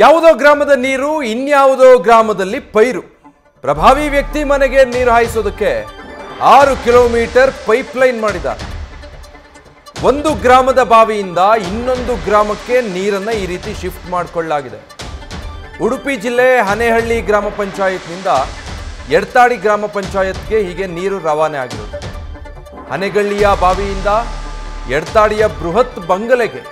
ಯಾವುದೋ ಗ್ರಾಮದ ನೀರು ಇನ್ಯಾವುದೋ ಗ್ರಾಮದಲ್ಲಿ ಪೈರು. ಪ್ರಭಾವಿ ವ್ಯಕ್ತಿ ಮನೆಗೆ ನೀರು ಹಾಯಿಸೋದಕ್ಕೆ 6 ಕಿಲೋಮೀಟರ್ ಪೈಪ್ಲೈನ್ ಮಾಡಿದ್ದಾರೆ. ಒಂದು ಗ್ರಾಮದ ಬಾವಿಯಿಂದ ಇನ್ನೊಂದು ಗ್ರಾಮಕ್ಕೆ ನೀರನ್ನ ಈ ರೀತಿ ಶಿಫ್ಟ್ ಮಾಡಿಕೊಳ್ಳಲಾಗಿದೆ. ಉಡುಪಿ ಜಿಲ್ಲೆ ಹನೇಹಳ್ಳಿ ಗ್ರಾಮ ಪಂಚಾಯತ್ನಿಂದ ಎಡ್ತಾಡಿ ಗ್ರಾಮ ಪಂಚಾಯತ್ಗೆ ಹೀಗೆ ನೀರು ರವಾನೆ ಆಗಿರೋದು. ಹನೆಗಳ್ಳಿಯ ಬಾವಿಯಿಂದ ಎಡ್ತಾಡಿಯ ಬೃಹತ್ ಬಂಗಲೆಗೆ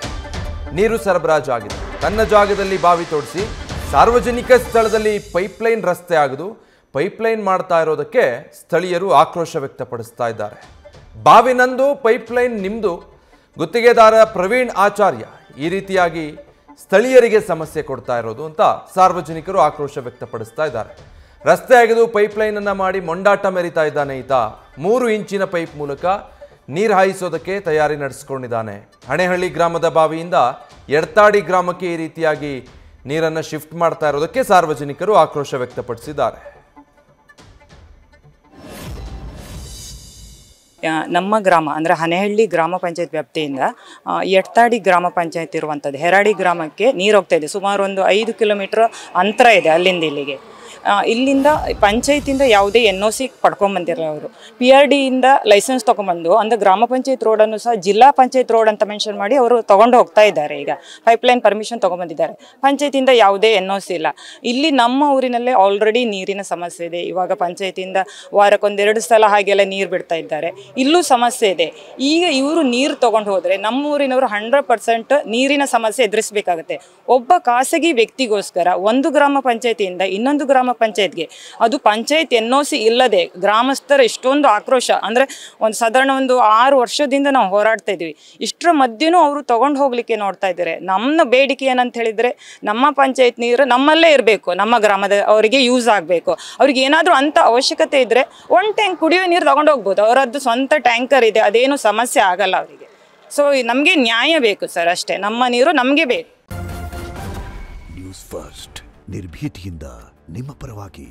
ನೀರು ಸರಬರಾಜಾಗಿದೆ. ತನ್ನ ಜಾಗದಲ್ಲಿ ಬಾವಿ ತೋಡಿಸಿ ಸಾರ್ವಜನಿಕ ಸ್ಥಳದಲ್ಲಿ ಪೈಪ್ಲೈನ್ ರಸ್ತೆ ಆಗದು ಪೈಪ್ಲೈನ್ ಮಾಡ್ತಾ ಇರೋದಕ್ಕೆ ಸ್ಥಳೀಯರು ಆಕ್ರೋಶ ವ್ಯಕ್ತಪಡಿಸ್ತಾ ಇದ್ದಾರೆ. ಬಾವಿ ನಂದು, ಪೈಪ್ಲೈನ್ ನಿಮ್ದು. ಗುತ್ತಿಗೆದಾರ ಪ್ರವೀಣ್ ಆಚಾರ್ಯ ಈ ರೀತಿಯಾಗಿ ಸ್ಥಳೀಯರಿಗೆ ಸಮಸ್ಯೆ ಕೊಡ್ತಾ ಇರೋದು ಅಂತ ಸಾರ್ವಜನಿಕರು ಆಕ್ರೋಶ ವ್ಯಕ್ತಪಡಿಸ್ತಾ ಇದ್ದಾರೆ. ರಸ್ತೆ ಆಗಿದು ಪೈಪ್ಲೈನ್ ಅನ್ನ ಮಾಡಿ ಮೊಂಡಾಟ ಮೆರಿತಾ ಇದ್ದಾನೆ ಈತ. 3 ಇಂಚಿನ ಪೈಪ್ ಮೂಲಕ ನೀರು ಹಾಯಿಸೋದಕ್ಕೆ ತಯಾರಿ ನಡೆಸಿಕೊಂಡಿದ್ದಾನೆ. ಹಣೆಹಳ್ಳಿ ಗ್ರಾಮದ ಬಾವಿಯಿಂದ ಎಡ್ತಾಡಿ ಗ್ರಾಮಕ್ಕೆ ಈ ರೀತಿಯಾಗಿ ನೀರನ್ನು ಶಿಫ್ಟ್ ಮಾಡ್ತಾ ಇರೋದಕ್ಕೆ ಸಾರ್ವಜನಿಕರು ಆಕ್ರೋಶ ವ್ಯಕ್ತಪಡಿಸಿದ್ದಾರೆ. ನಮ್ಮ ಗ್ರಾಮ ಅಂದರೆ ಹನೇಹಳ್ಳಿ ಗ್ರಾಮ ಪಂಚಾಯತ್ ವ್ಯಾಪ್ತಿಯಿಂದ ಎಡ್ತಾಡಿ ಗ್ರಾಮ ಪಂಚಾಯತ್ ಇರುವಂಥದ್ದು ಹೆರಾಡಿ ಗ್ರಾಮಕ್ಕೆ ನೀರು ಹೋಗ್ತಾ ಇದೆ. ಸುಮಾರು ಒಂದು 5 ಕಿಲೋಮೀಟರ್ ಅಂತರ ಇದೆ ಅಲ್ಲಿಂದ ಇಲ್ಲಿಗೆ. ಇಲ್ಲಿಂದ ಪಂಚಾಯತಿಂದ ಯಾವುದೇ NOC ಪಡ್ಕೊಂಬಂದಿರೋ ಅವರು PRDಯಿಂದ ಲೈಸೆನ್ಸ್ ತೊಗೊಂಬಂದು ಅಂದರೆ ಗ್ರಾಮ ಪಂಚಾಯತ್ ರೋಡನ್ನು ಸಹ ಜಿಲ್ಲಾ ಪಂಚಾಯತ್ ರೋಡ್ ಅಂತ ಮೆನ್ಷನ್ ಮಾಡಿ ಅವರು ತೊಗೊಂಡು ಹೋಗ್ತಾ ಇದ್ದಾರೆ. ಈಗ ಪೈಪ್ಲೈನ್ ಪರ್ಮಿಷನ್ ತೊಗೊಂಬಂದಿದ್ದಾರೆ. ಪಂಚಾಯತಿಂದ ಯಾವುದೇ NOC ಇಲ್ಲ. ಇಲ್ಲಿ ನಮ್ಮ ಊರಿನಲ್ಲೇ ಆಲ್ರೆಡಿ ನೀರಿನ ಸಮಸ್ಯೆ ಇದೆ. ಇವಾಗ ಪಂಚಾಯತಿಯಿಂದ ವಾರಕ್ಕೊಂದೆರಡು ಸಲ ಹಾಗೆಲ್ಲ ನೀರು ಬಿಡ್ತಾ ಇದ್ದಾರೆ. ಇಲ್ಲೂ ಸಮಸ್ಯೆ ಇದೆ. ಈಗ ಇವರು ನೀರು ತೊಗೊಂಡು ಹೋದರೆ ನಮ್ಮ ಊರಿನವರು 100% ನೀರಿನ ಸಮಸ್ಯೆ ಎದುರಿಸಬೇಕಾಗುತ್ತೆ. ಒಬ್ಬ ಖಾಸಗಿ ವ್ಯಕ್ತಿಗೋಸ್ಕರ ಒಂದು ಗ್ರಾಮ ಪಂಚಾಯತಿಯಿಂದ ಇನ್ನೊಂದು ಗ್ರಾಮ ಪಂಚಾಯತ್ಗೆ, ಅದು ಪಂಚಾಯತ್ NOC ಇಲ್ಲದೆ ಗ್ರಾಮಸ್ಥರ ಇಷ್ಟೊಂದು ಆಕ್ರೋಶ ಅಂದರೆ ಸಾಧಾರಣ ಒಂದು 6 ವರ್ಷದಿಂದ ನಾವು ಹೋರಾಡ್ತಾ ಇದ್ವಿ. ಇಷ್ಟರ ಮಧ್ಯೆನೂ ಅವರು ತಗೊಂಡು ಹೋಗ್ಲಿಕ್ಕೆ ನೋಡ್ತಾ ಇದ್ದಾರೆ. ನಮ್ಮ ಬೇಡಿಕೆ ಏನಂತ ಹೇಳಿದ್ರೆ, ನಮ್ಮ ಪಂಚಾಯತ್ ನೀರು ನಮ್ಮಲ್ಲೇ ಇರಬೇಕು, ನಮ್ಮ ಗ್ರಾಮದ ಅವರಿಗೆ ಯೂಸ್ ಆಗಬೇಕು. ಅವ್ರಿಗೆ ಏನಾದರೂ ಅಂತ ಅವಶ್ಯಕತೆ ಇದ್ದರೆ 1 ಟ್ಯಾಂಕ್ ಕುಡಿಯೋ ನೀರು ತಗೊಂಡು ಹೋಗ್ಬೋದು. ಅವರದ್ದು ಸ್ವಂತ ಟ್ಯಾಂಕರ್ ಇದೆ, ಅದೇನು ಸಮಸ್ಯೆ ಆಗಲ್ಲ ಅವರಿಗೆ. ಸೊ ನಮಗೆ ನ್ಯಾಯ ಬೇಕು ಸರ್, ಅಷ್ಟೇ. ನಮ್ಮ ನೀರು ನಮಗೆ ಬೇಕು. ನ್ಯೂಸ್ ಫಸ್ಟ್ ನಿರ್ಭೀತಿಯಿಂದ ನಿಮ್ಮ ಪರವಾಗಿ.